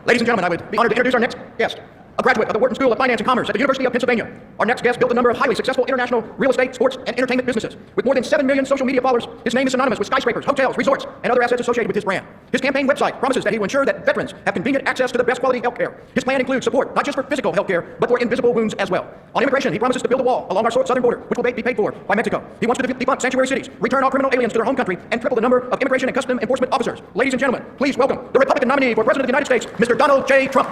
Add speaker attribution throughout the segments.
Speaker 1: Ladies and gentlemen, I would be honored to introduce our next guest, a graduate of the Wharton School of Finance and Commerce at the University of Pennsylvania. Our next guest built a number of highly successful international real estate, sports, and entertainment businesses. With more than 7 million social media followers, his name is synonymous with skyscrapers, hotels, resorts, and other assets associated with his brand. His campaign website promises that he will ensure that veterans have convenient access to the best quality health care. His plan includes support not just for physical health care, but for invisible wounds as well. On immigration, he promises to build a wall along our southern border, which will be paid for by Mexico. He wants to defund sanctuary cities, return all criminal aliens to their home country, and triple the number of immigration and custom enforcement officers. Ladies and gentlemen, please welcome the Republican nominee for President of the United States, Mr. Donald J. Trump.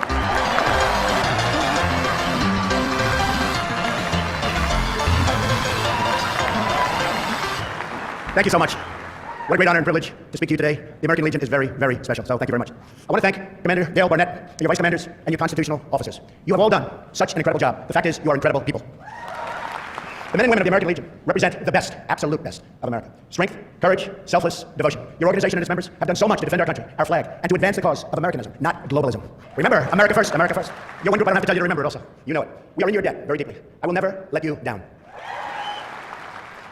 Speaker 1: Thank you so much. What a great honor and privilege to speak to you today. The American Legion is very, very special, so thank you very much. I want to thank Commander Dale Barnett, and your vice commanders, and your constitutional officers. You have all done such an incredible job. The fact is, you are incredible people. The men and women of the American Legion represent the best, absolute best of America. Strength, courage, selfless devotion. Your organization and its members have done so much to defend our country, our flag, and to advance the cause of Americanism, not globalism. Remember, America first, America first. You're one group I don't have to tell you to remember it also. You know it. We are in your debt very deeply. I will never let you down.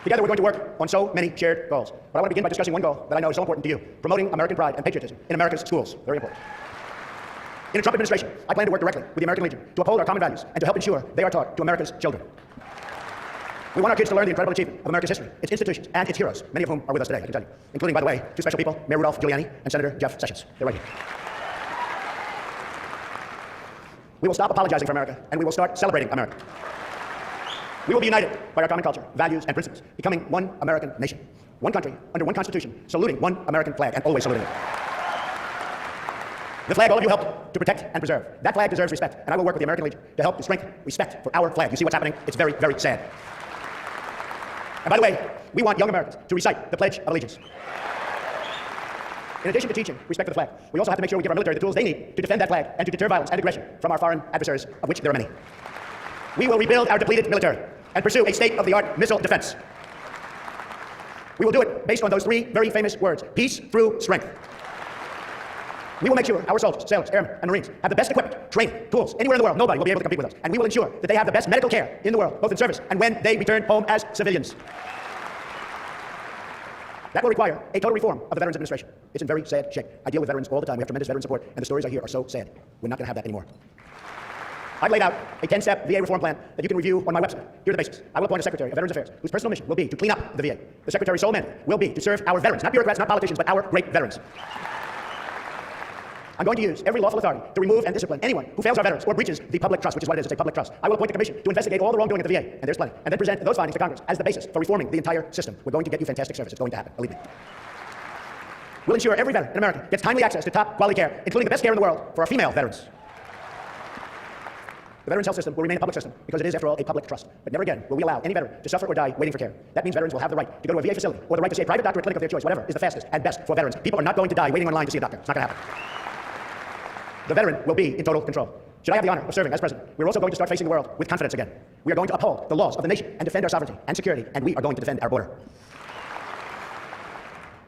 Speaker 1: Together we're going to work on so many shared goals. But I want to begin by discussing one goal that I know is so important to you, promoting American pride and patriotism in America's schools. Very important. In the Trump administration, I plan to work directly with the American Legion to uphold our common values and to help ensure they are taught to America's children. We want our kids to learn the incredible achievement of America's history, its institutions, and its heroes, many of whom are with us today, I can tell you, including, by the way, two special people, Mayor Rudolph Giuliani and Senator Jeff Sessions. They're right here. We will stop apologizing for America, and we will start celebrating America. We will be united by our common culture, values, and principles, becoming one American nation, one country, under one constitution, saluting one American flag, and always saluting it. The flag all of you helped to protect and preserve. That flag deserves respect, and I will work with the American Legion to help to strengthen respect for our flag. You see what's happening? It's very, very sad. And by the way, we want young Americans to recite the Pledge of Allegiance. In addition to teaching respect for the flag, we also have to make sure we give our military the tools they need to defend that flag and to deter violence and aggression from our foreign adversaries, of which there are many. We will rebuild our depleted military and pursue a state-of-the-art missile defense. We will do it based on those three very famous words: peace through strength. We will make sure our soldiers, sailors, airmen, and Marines have the best equipment, training, tools. Anywhere in the world, nobody will be able to compete with us. And we will ensure that they have the best medical care in the world, both in service and when they return home as civilians. That will require a total reform of the Veterans Administration. It's in very sad shape. I deal with veterans all the time. We have tremendous veteran support, and the stories I hear are so sad. We're not going to have that anymore. I've laid out a 10-step VA reform plan that you can review on my website. Here are the basics. I will appoint a Secretary of Veterans Affairs whose personal mission will be to clean up the VA. The Secretary's sole mandate will be to serve our veterans, not bureaucrats, not politicians, but our great veterans. I'm going to use every lawful authority to remove and discipline anyone who fails our veterans or breaches the public trust, which is what it is. It's a public trust. I will appoint a commission to investigate all the wrongdoing at the VA, and there's plenty, and then present those findings to Congress as the basis for reforming the entire system. We're going to get you fantastic service. It's going to happen, believe me. We'll ensure every veteran in America gets timely access to top quality care, including the best care in the world for our female veterans. The Veterans Health System will remain a public system because it is, after all, a public trust. But never again will we allow any veteran to suffer or die waiting for care. That means veterans will have the right to go to a VA facility or the right to see a private doctor or clinic of their choice, whatever is the fastest and best for veterans. People are not going to die waiting online to see a doctor. It's not going to happen. The veteran will be in total control. Should I have the honor of serving as president, we're also going to start facing the world with confidence again. We are going to uphold the laws of the nation and defend our sovereignty and security, and we are going to defend our border.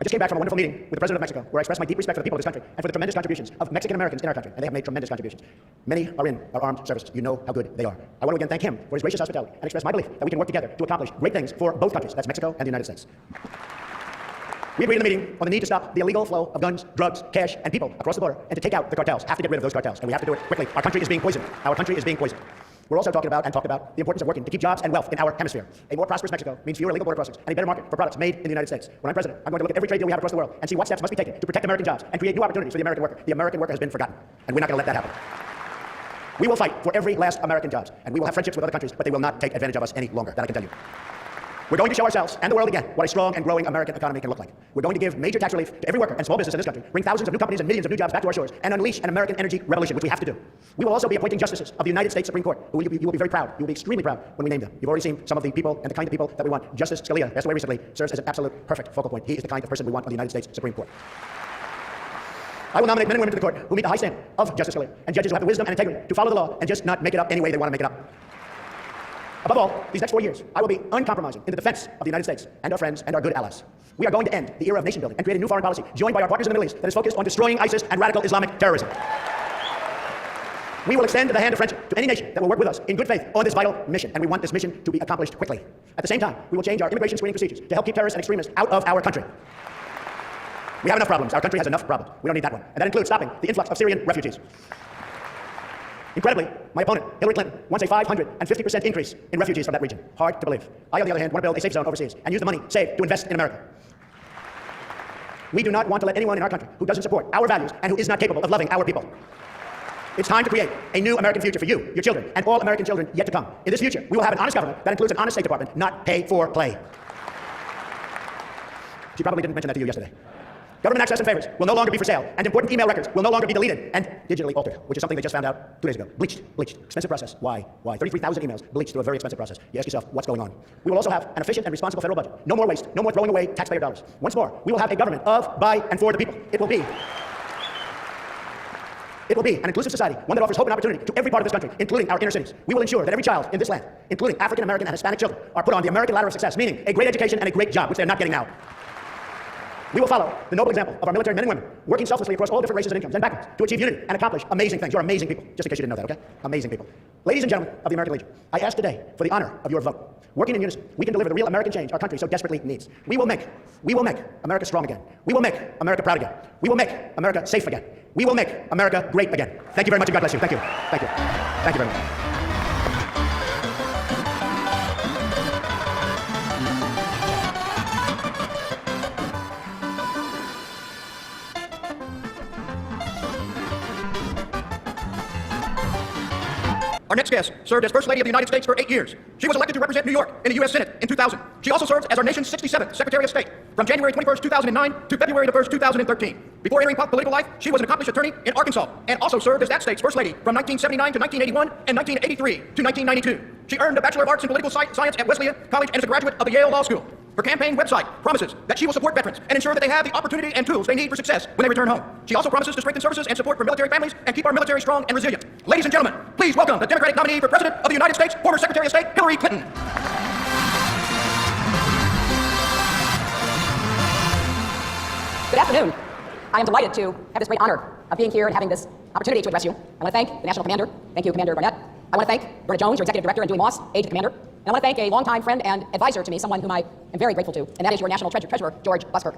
Speaker 1: I just came back from a wonderful meeting with the President of Mexico, where I expressed my deep respect for the people of this country and for the tremendous contributions of Mexican Americans in our country, and they have made tremendous contributions. Many are in our armed services. You know how good they are. I want to again thank him for his gracious hospitality and express my belief that we can work together to accomplish great things for both countries. That's Mexico and the United States. We agreed in the meeting on the need to stop the illegal flow of guns, drugs, cash, and people across the border, and to take out the cartels. Have to get rid of those cartels, and we have to do it quickly. Our country is being poisoned. Our country is being poisoned. We're also talked about the importance of working to keep jobs and wealth in our hemisphere. A more prosperous Mexico means fewer illegal border crossings and a better market for products made in the United States. When I'm president, I'm going to look at every trade deal we have across the world and see what steps must be taken to protect American jobs and create new opportunities for the American worker. The American worker has been forgotten, and we're not going to let that happen. We will fight for every last American job, and we will have friendships with other countries, but they will not take advantage of us any longer. That I can tell you. We're going to show ourselves and the world again what a strong and growing American economy can look like. We're going to give major tax relief to every worker and small business in this country, bring thousands of new companies and millions of new jobs back to our shores, and unleash an American energy revolution, which we have to do. We will also be appointing justices of the United States Supreme Court, who you will be very proud. You will be extremely proud when we name them. You've already seen some of the people and the kind of people that we want. Justice Scalia, passed away recently, serves as an absolute perfect focal point. He is the kind of person we want on the United States Supreme Court. I will nominate men and women to the court who meet the high standard of Justice Scalia, and judges who have the wisdom and integrity to follow the law and just not make it up any way they want to make it up. Above all, these next 4 years, I will be uncompromising in the defense of the United States and our friends and our good allies. We are going to end the era of nation building and create a new foreign policy joined by our partners in the Middle East that is focused on destroying ISIS and radical Islamic terrorism. We will extend the hand of friendship to any nation that will work with us in good faith on this vital mission, and we want this mission to be accomplished quickly. At the same time, we will change our immigration screening procedures to help keep terrorists and extremists out of our country. We have enough problems. Our country has enough problems. We don't need that one. And that includes stopping the influx of Syrian refugees. Incredibly, my opponent, Hillary Clinton, wants a 550% increase in refugees from that region. Hard to believe. I, on the other hand, want to build a safe zone overseas and use the money saved to invest in America. We do not want to let anyone in our country who doesn't support our values and who is not capable of loving our people. It's time to create a new American future for you, your children, and all American children yet to come. In this future, we will have an honest government that includes an honest State Department, not pay for play. She probably didn't mention that to you yesterday. Government access and favors will no longer be for sale, and important email records will no longer be deleted and digitally altered, which is something they just found out 2 days ago. Bleached. Expensive process. Why? 33,000 emails bleached through a very expensive process. You ask yourself, what's going on? We will also have an efficient and responsible federal budget. No more waste. No more throwing away taxpayer dollars. Once more, we will have a government of, by, and for the people. It will be an inclusive society, one that offers hope and opportunity to every part of this country, including our inner cities. We will ensure that every child in this land, including African American and Hispanic children, are put on the American ladder of success, meaning a great education and a great job, which they're not getting now. We will follow the noble example of our military men and women, working selflessly across all different races and incomes and backgrounds to achieve unity and accomplish amazing things. You're amazing people, just in case you didn't know that, okay? Amazing people. Ladies and gentlemen of the American Legion, I ask today for the honor of your vote. Working in unison, we can deliver the real American change our country so desperately needs. We will make America strong again. We will make America proud again. We will make America safe again. We will make America great again. Thank you very much and God bless you. Thank you. Thank you. Thank you very much.
Speaker 2: Our next guest served as First Lady of the United States for 8 years. She was elected to represent New York in the U.S. Senate in 2000. She also served as our nation's 67th Secretary of State from January 21st, 2009 to February 1st, 2013. Before entering political life, she was an accomplished attorney in Arkansas and also served as that state's First Lady from 1979 to 1981 and 1983 to 1992. She earned a Bachelor of Arts in Political Science at Wesleyan College and is a graduate of the Yale Law School. Her campaign website promises that she will support veterans and ensure that they have the opportunity and tools they need for success when they return home. She also promises to strengthen services and support for military families and keep our military strong and resilient. Ladies and gentlemen, please welcome the Democratic nominee for President of the United States, former Secretary of State, Hillary Clinton.
Speaker 3: Good afternoon. I am delighted to have this great honor of being here and having this opportunity to address you. I want to thank the National Commander. Thank you, Commander Barnett. I want to thank Verna Jones, your Executive Director, and Dewey Moss, Aide to Commander. And I want to thank a longtime friend and advisor to me, someone whom I am very grateful to, and that is your National Treasurer, George Buskirk.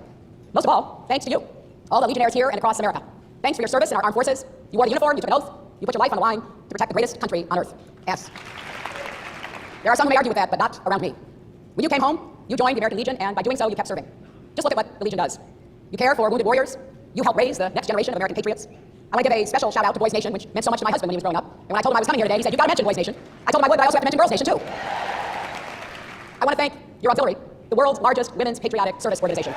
Speaker 3: Most of all, thanks to you, all the Legionnaires here and across America. Thanks for your service in our armed forces. You wore the uniform, you took an oath, you put your life on the line to protect the greatest country on earth. Yes. There are some who may argue with that, but not around me. When you came home, you joined the American Legion, and by doing so, you kept serving. Just look at what the Legion does. You care for wounded warriors. You help raise the next generation of American patriots. I want to give a special shout out to Boys Nation, which meant so much to my husband when he was growing up. And when I told him I was coming here today, he said, "You got to mention Boys Nation." I told him I would, but I also have to mention Girls Nation too. I want to thank your auxiliary, the world's largest women's patriotic service organization.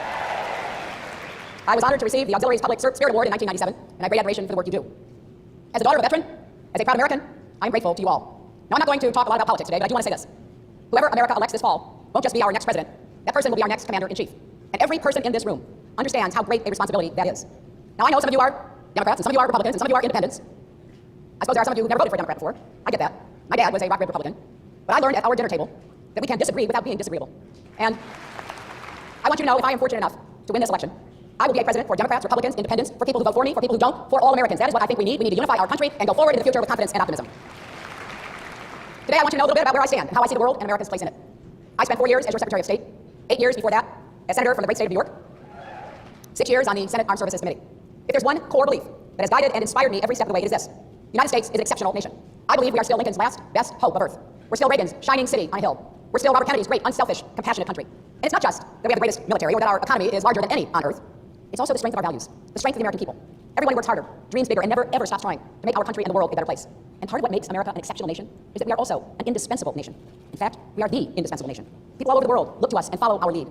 Speaker 3: I was honored to receive the Auxiliary's Public Spirit Award in 1997, and I have great admiration for the work you do. As a daughter of a veteran, as a proud American, I'm grateful to you all. Now, I'm not going to talk a lot about politics today, but I do want to say this. Whoever America elects this fall won't just be our next president. That person will be our next commander-in-chief. And every person in this room understands how great a responsibility that is. Now, I know some of you are Democrats, and some of you are Republicans, and some of you are independents. I suppose there are some of you who never voted for a Democrat before. I get that. My dad was a rock-ribbed Republican. But I learned at our dinner table that we can disagree without being disagreeable. And I want you to know, if I am fortunate enough to win this election, I will be a president for Democrats, Republicans, Independents, for people who vote for me, for people who don't, for all Americans. That is what I think we need. We need to unify our country and go forward in the future with confidence and optimism. Today, I want you to know a little bit about where I stand and how I see the world and America's place in it. I spent 4 years as your Secretary of State, 8 years before that as Senator from the great state of New York, 6 years on the Senate Armed Services Committee. If there's one core belief that has guided and inspired me every step of the way, it is this. The United States is an exceptional nation. I believe we are still Lincoln's last, best hope of Earth. We're still Reagan's shining city on a hill. We're still Robert Kennedy's great, unselfish, compassionate country. And it's not just that we have the greatest military or that our economy is larger than any on Earth. It's also the strength of our values, the strength of the American people. Everyone works harder, dreams bigger, and never, ever stops trying to make our country and the world a better place. And part of what makes America an exceptional nation is that we are also an indispensable nation. In fact, we are the indispensable nation. People all over the world look to us and follow our lead.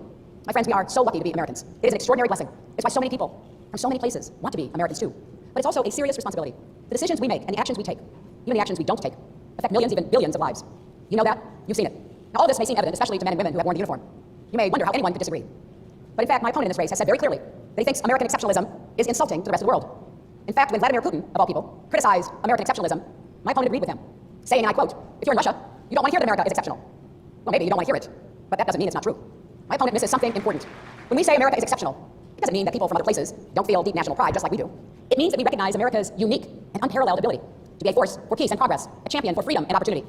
Speaker 3: My friends, we are so lucky to be Americans. It is an extraordinary blessing. It's why so many people from so many places want to be Americans too. But it's also a serious responsibility. The decisions we make and the actions we take, even the actions we don't take, affect millions, even billions of lives. You know that. You've seen it. Now, all this may seem evident, especially to men and women who have worn the uniform. You may wonder how anyone could disagree. But in fact, my opponent in this race has said very clearly that he thinks American exceptionalism is insulting to the rest of the world. In fact, when Vladimir Putin, of all people, criticized American exceptionalism, my opponent agreed with him, saying, and I quote, "If you're in Russia, you don't want to hear that America is exceptional." Well, maybe you don't want to hear it, but that doesn't mean it's not true. My opponent misses something important. When we say America is exceptional, it doesn't mean that people from other places don't feel deep national pride just like we do. It means that we recognize America's unique and unparalleled ability to be a force for peace and progress, a champion for freedom and opportunity.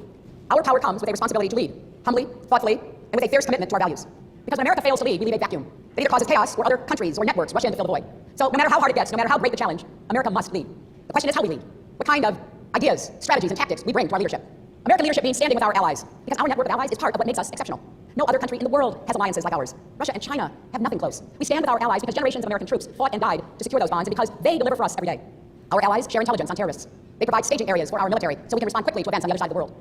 Speaker 3: Our power comes with a responsibility to lead, humbly, thoughtfully, and with a fierce commitment to our values. Because when America fails to lead, we leave a vacuum. that either causes chaos or other countries or networks rush in to fill the void. So no matter how hard it gets, no matter how great the challenge, America must lead. The question is how we lead. What kind of ideas, strategies, and tactics we bring to our leadership. American leadership means standing with our allies, because our network of allies is part of what makes us exceptional. No other country in the world has alliances like ours. Russia and China have nothing close. We stand with our allies because generations of American troops fought and died to secure those bonds, and because they deliver for us every day. Our allies share intelligence on terrorists. They provide staging areas for our military so we can respond quickly to events on the other side of the world.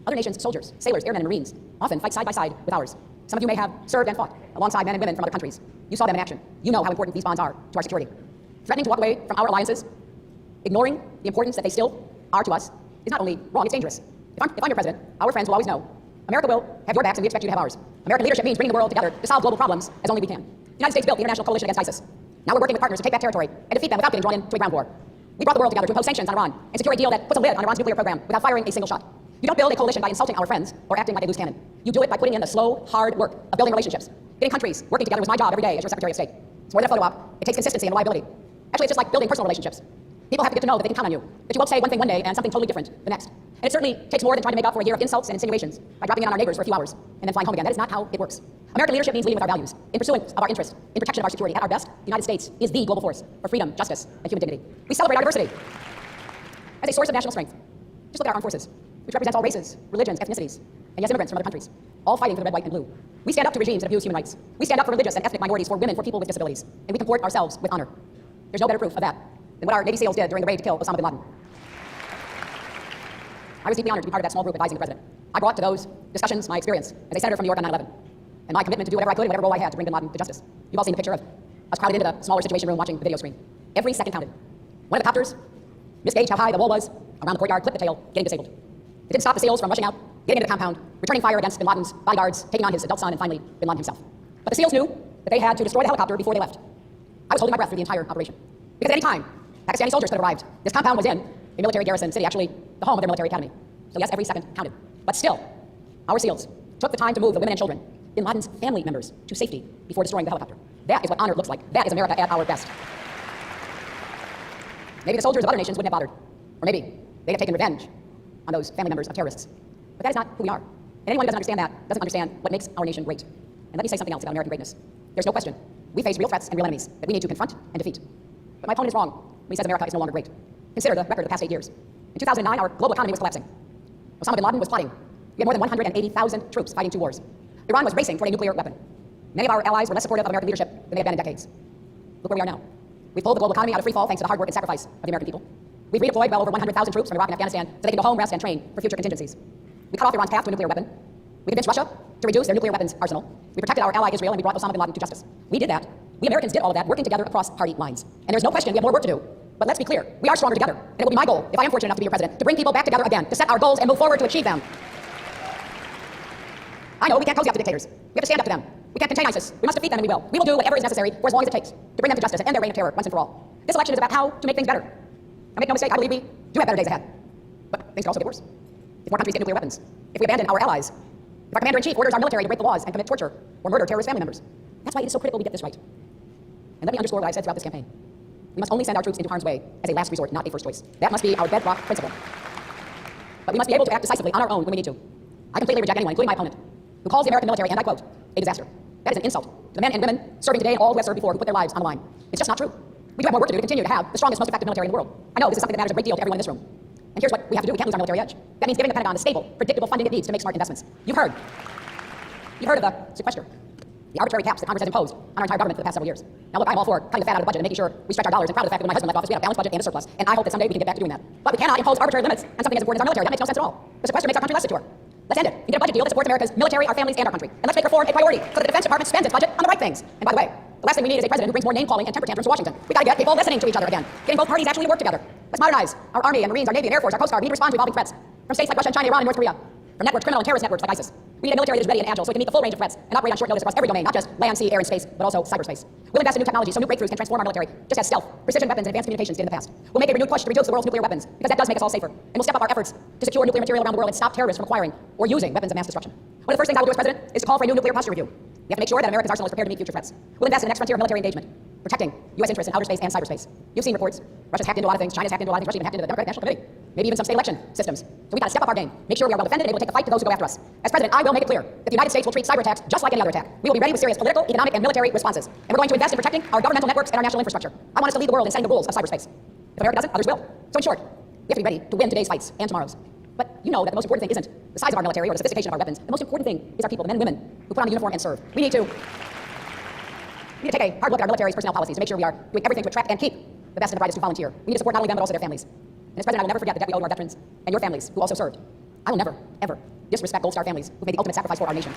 Speaker 3: Other nations' soldiers, sailors, airmen, and Marines often fight side by side with ours. Some of you may have served and fought alongside men and women from other countries. You saw them in action. You know how important these bonds are to our security. Threatening to walk away from our alliances, ignoring the importance that they still are to us, is not only wrong, it's dangerous. If I'm your president, our friends will always know America will have your backs and we expect you to have ours. American leadership means bringing the world together to solve global problems as only we can. The United States built the international coalition against ISIS. Now we're working with partners to take back territory and defeat them without getting drawn into a ground war. We brought the world together to impose sanctions on Iran and secure a deal that puts a lid on Iran's nuclear program without firing a single shot. You don't build a coalition by insulting our friends or acting like a loose cannon. You do it by putting in the slow, hard work of building relationships. Getting countries working together was my job every day as your Secretary of State. It's more than a photo op. It takes consistency and reliability. Actually, it's just like building personal relationships. People have to get to know that they can count on you, that you won't say one thing one day and something totally different the next. And it certainly takes more than trying to make up for a year of insults and insinuations by dropping in on our neighbors for a few hours and then flying home again. That is not how it works. American leadership means leading with our values, in pursuance of our interests, in protection of our security. At our best, the United States is the global force for freedom, justice, and human dignity. We celebrate our diversity as a source of national strength. Just look at our armed forces, which represents all races, religions, ethnicities, and yes, immigrants from other countries, all fighting for the red, white, and blue. We stand up to regimes that abuse human rights. We stand up for religious and ethnic minorities, for women, for people with disabilities, and we comport ourselves with honor. There's no better proof of that than what our Navy SEALs did during the raid to kill Osama bin Laden. I was deeply honored to be part of that small group advising the president. I brought to those discussions my experience as a senator from New York on 9/11, and my commitment to do whatever I could in whatever role I had to bring bin Laden to justice. You've all seen the picture of us crowded into the smaller situation room watching the video screen. Every second counted. One of the copters misgauged how high the wall was around the courtyard, clipped the tail, getting disabled. It didn't stop the SEALs from rushing out, getting into the compound, returning fire against bin Laden's bodyguards, taking on his adult son, and finally bin Laden himself. But the SEALs knew that they had to destroy the helicopter before they left. I was holding my breath through the entire operation. Because at any time, Pakistani soldiers could have arrived. This compound was in a military garrison city, actually the home of their military academy. So yes, every second counted. But still, our SEALs took the time to move the women and children, bin Laden's family members, to safety before destroying the helicopter. That is what honor looks like. That is America at our best. Maybe the soldiers of other nations wouldn't have bothered. Or maybe they'd have taken revenge on those family members of terrorists. But that is not who we are. And anyone who doesn't understand that doesn't understand what makes our nation great. And let me say something else about American greatness. There's no question. We face real threats and real enemies that we need to confront and defeat. But my opponent is wrong when he says America is no longer great. Consider the record of the past 8 years. In 2009, our global economy was collapsing. Osama bin Laden was plotting. We had more than 180,000 troops fighting 2 wars. Iran was racing for a nuclear weapon. Many of our allies were less supportive of American leadership than they had been in decades. Look where we are now. We've pulled the global economy out of free fall thanks to the hard work and sacrifice of the American people. We've redeployed well over 100,000 troops from Iraq and Afghanistan so they can go home, rest, and train for future contingencies. We cut off Iran's path to a nuclear weapon. We convinced Russia to reduce their nuclear weapons arsenal. We protected our ally Israel, and we brought Osama bin Laden to justice. We did that. We Americans did all of that, working together across party lines. And there's no question we have more work to do. But let's be clear, we are stronger together. And it will be my goal, if I am fortunate enough to be your president, to bring people back together again, to set our goals and move forward to achieve them. I know we can't cozy up to dictators. We have to stand up to them. We can't contain ISIS. We must defeat them, and we will. We will do whatever is necessary for as long as it takes to bring them to justice and end their reign of terror once and for all. This election is about how to make things better. Now, make no mistake, I believe we do have better days ahead. But things can also get worse. If more countries get nuclear weapons, if we abandon our allies, if our commander-in-chief orders our military to break the laws and commit torture or murder terrorist family members. That's why it is so critical we get this right. And let me underscore what I've said throughout this campaign. We must only send our troops into harm's way as a last resort, not a first choice. That must be our bedrock principle. But we must be able to act decisively on our own when we need to. I completely reject anyone, including my opponent, who calls the American military, and I quote, a disaster. That is an insult to the men and women serving today and all who have served before, who put their lives on the line. It's just not true. We do have more work to do to continue to have the strongest, most effective military in the world. I know this is something that matters a great deal to everyone in this room. And here's what we have to do. We can't lose our military edge. That means giving the Pentagon the stable, predictable funding it needs to make smart investments. You've heard of the sequester, the arbitrary caps that Congress has imposed on our entire government for the past several years. Now look, I'm all for cutting the fat out of the budget and making sure we stretch our dollars, and proud of the fact that when my husband left office, we had a balanced budget and a surplus. And I hope that someday we can get back to doing that. But we cannot impose arbitrary limits on something as important as our military. That makes no sense at all. The sequester makes our country less secure. Let's end it. We get a budget deal that supports America's military, our families, and our country. And let's make reform a priority so that the Defense Department spends its budget on the right things. And by the way, the last thing we need is a president who brings more name-calling and temper tantrums to Washington. We've got to get people listening to each other again, getting both parties actually to work together. Let's modernize our Army and Marines, our Navy and Air Force, our Coast Guard. We need to respond to evolving threats from states like Russia, China, Iran, and North Korea, from networks, criminal and terrorist networks like ISIS. We need a military that is ready and agile so we can meet the full range of threats and operate on short notice across every domain, not just land, sea, air, and space, but also cyberspace. We'll invest in new technology so new breakthroughs can transform our military, just as stealth, precision weapons, and advanced communications did in the past. We'll make a renewed push to reduce the world's nuclear weapons, because that does make us all safer. And we'll step up our efforts to secure nuclear material around the world and stop terrorists from acquiring or using weapons of mass destruction. One of the first things I will do as president is to call for a new nuclear posture review. We have to make sure that America's arsenal is prepared to meet future threats. We'll invest in the next frontier of military engagement. protecting U.S. interests in outer space and cyberspace. You've seen reports. Russia's hacked into a lot of things. China's hacked into a lot of things. Russia even hacked into the Democratic National Committee. Maybe even some state election systems. So we've got to step up our game, make sure we are well defended and able to take the fight to those who go after us. As president, I will make it clear that the United States will treat cyber attacks just like any other attack. We will be ready with serious political, economic, and military responses. And we're going to invest in protecting our governmental networks and our national infrastructure. I want us to lead the world in setting the rules of cyberspace. If America doesn't, others will. So in short, we have to be ready to win today's fights and tomorrow's. But you know that the most important thing isn't the size of our military or the sophistication of our weapons. The most important thing is our people, the men and women who put on the uniform and serve. We need to take a hard look at our military's personnel policies to make sure we are doing everything to attract and keep the best and the brightest who volunteer. We need to support not only them but also their families. And as president, I will never forget the debt we owe to our veterans and your families who also served. I will never, ever disrespect Gold Star families who made the ultimate sacrifice for our nation.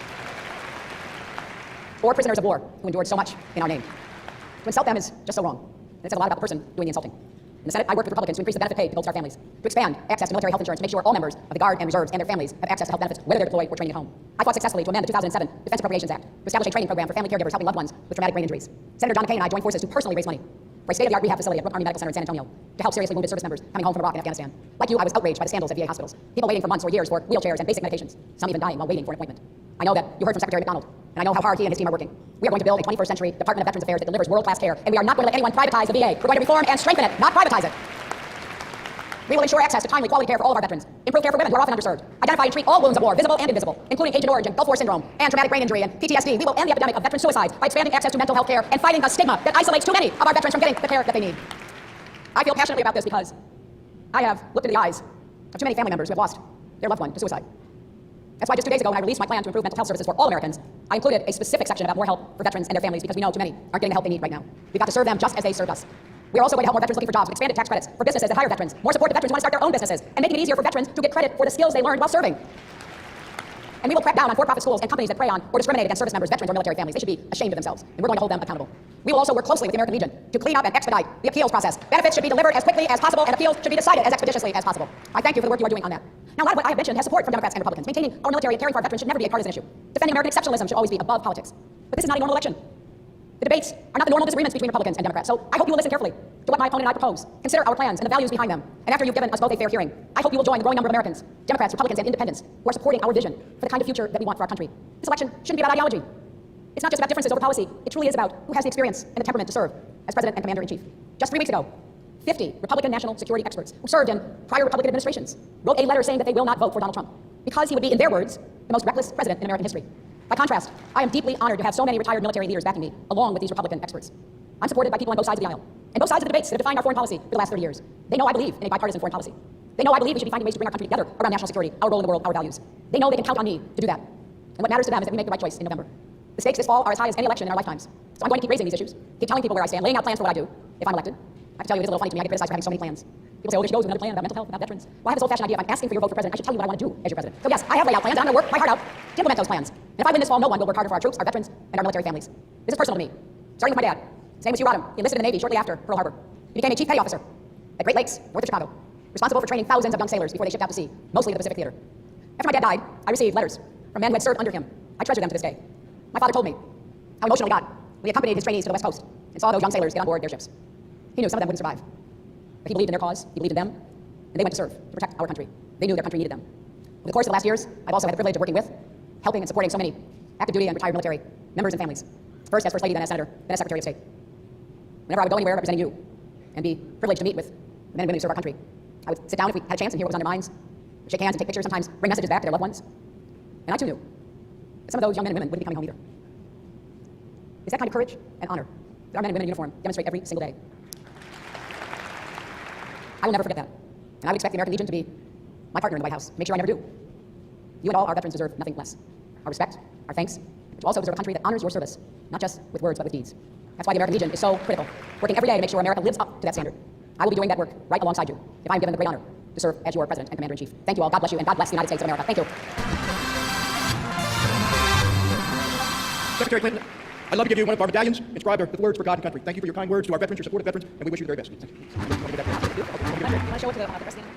Speaker 3: Or prisoners of war who endured so much in our name. To insult them is just so wrong. And it says a lot about the person doing the insulting. In the Senate, I worked with Republicans to increase the benefit paid to Gold Star families, to expand access to military health insurance, to make sure all members of the Guard and Reserves and their families have access to health benefits, whether they're deployed or training at home. I fought successfully to amend the 2007 Defense Appropriations Act to establish a training program for family caregivers helping loved ones with traumatic brain injuries. Senator John McCain and I joined forces to personally raise money for a state-of-the-art rehab facility at Brooke Army Medical Center in San Antonio to help seriously wounded service members coming home from Iraq and Afghanistan. Like you, I was outraged by the scandals at VA hospitals. People waiting for months or years for wheelchairs and basic medications, some even dying while waiting for an appointment. I know that you heard from Secretary McDonald, and I know how hard he and his team are working. We are going to build a 21st century Department of Veterans Affairs that delivers world-class care, and we are not going to let anyone privatize the VA. We're going to reform and strengthen it, not privatize it. We will ensure access to timely, quality care for all of our veterans, improve care for women who are often underserved, identify and treat all wounds of war, visible and invisible, including Agent Orange and Gulf War syndrome, and traumatic brain injury and PTSD. We will end the epidemic of veteran suicides by expanding access to mental health care and fighting the stigma that isolates too many of our veterans from getting the care that they need. I feel passionately about this because I have looked into the eyes of too many family members who have lost their loved one to suicide. That's why just 2 days ago, when I released my plan to improve mental health services for all Americans, I included a specific section about more help for veterans and their families because we know too many aren't getting the help they need right now. We've got to serve them just as they served us. We are also going to help more veterans looking for jobs with expanded tax credits for businesses that hire veterans, more support to veterans who want to start their own businesses, and making it easier for veterans to get credit for the skills they learned while serving. And we will crack down on for-profit schools and companies that prey on or discriminate against service members, veterans, or military families. They should be ashamed of themselves, and we're going to hold them accountable. We will also work closely with the American Legion to clean up and expedite the appeals process. Benefits should be delivered as quickly as possible, and appeals should be decided as expeditiously as possible. I thank you for the work you are doing on that. Now, a lot of what I have mentioned has support from Democrats and Republicans. Maintaining our military and caring for our veterans should never be a partisan issue. Defending American exceptionalism should always be above politics. But this is not a normal election. The debates are not the normal disagreements between Republicans and Democrats. So I hope you will listen carefully to what my opponent and I propose. Consider our plans and the values behind them. And after you've given us both a fair hearing, I hope you will join the growing number of Americans, Democrats, Republicans, and Independents, who are supporting our vision for the kind of future that we want for our country. This election shouldn't be about ideology. It's not just about differences over policy. It truly is about who has the experience and the temperament to serve as President and Commander-in-Chief. Just 3 weeks ago, 50 Republican national security experts who served in prior Republican administrations wrote a letter saying that they will not vote for Donald Trump because he would be, in their words, the most reckless president in American history. By contrast, I am deeply honored to have so many retired military leaders backing me, along with these Republican experts. I'm supported by people on both sides of the aisle, and both sides of the debates that have defined our foreign policy for the last 30 years. They know I believe in a bipartisan foreign policy. They know I believe we should be finding ways to bring our country together around national security, our role in the world, our values. They know they can count on me to do that. And what matters to them is that we make the right choice in November. The stakes this fall are as high as any election in our lifetimes. So I'm going to keep raising these issues, keep telling people where I stand, laying out plans for what I do if I'm elected. I have to tell you, it is a little funny to me. I get criticized for having so many plans. People say, oh, there she goes with another plan about mental health, about veterans. Well, I have this old-fashioned idea. If I'm asking for your vote for president, I should tell you what I want to do as your president. So yes, I have laid out plans, and I'm going to work my heart out to implement those plans. And if I win this fall, no one will work harder for our troops, our veterans, and our military families. This is personal to me, starting with my dad. Same as you, Rodham. He enlisted in the Navy shortly after Pearl Harbor. He became a chief petty officer at Great Lakes, north of Chicago, responsible for training thousands of young sailors before they shipped out to sea, mostly the Pacific Theater. After my dad died, I received letters from men who had served under him. I treasure them to this day. My father told me how emotional he got when he accompanied his trainees to the West Coast and saw those young sailors get on board their ships. He knew some of them wouldn't survive. But he believed in their cause, he believed in them, and they went to serve, to protect our country. They knew their country needed them. Over the course of the last years, I've also had the privilege of working with, helping and supporting so many active duty and retired military members and families. First as First Lady, then as Senator, then as Secretary of State. Whenever I would go anywhere representing you and be privileged to meet with the men and women who serve our country, I would sit down if we had a chance and hear what was on their minds, shake hands and take pictures, sometimes bring messages back to their loved ones. And I too knew that some of those young men and women wouldn't be coming home either. It's that kind of courage and honor that our men and women in uniform demonstrate every single day. I will never forget that. And I would expect the American Legion to be my partner in the White House. Make sure I never do. You and all our veterans deserve nothing less. Our respect, our thanks, but you also deserve a country that honors your service, not just with words, but with deeds. That's why the American Legion is so critical, working every day to make sure America lives up to that standard. I will be doing that work right alongside you if I am given the great honor to serve as your President and Commander-in-Chief. Thank you all. God bless you, and God bless the United States of America. Thank you.
Speaker 2: Secretary Clinton, I'd love to give you one of our medallions inscribed with words for God and country. Thank you for your kind words to our veterans, your support of veterans, and we wish you the very best.
Speaker 3: Can I show it to the rest of the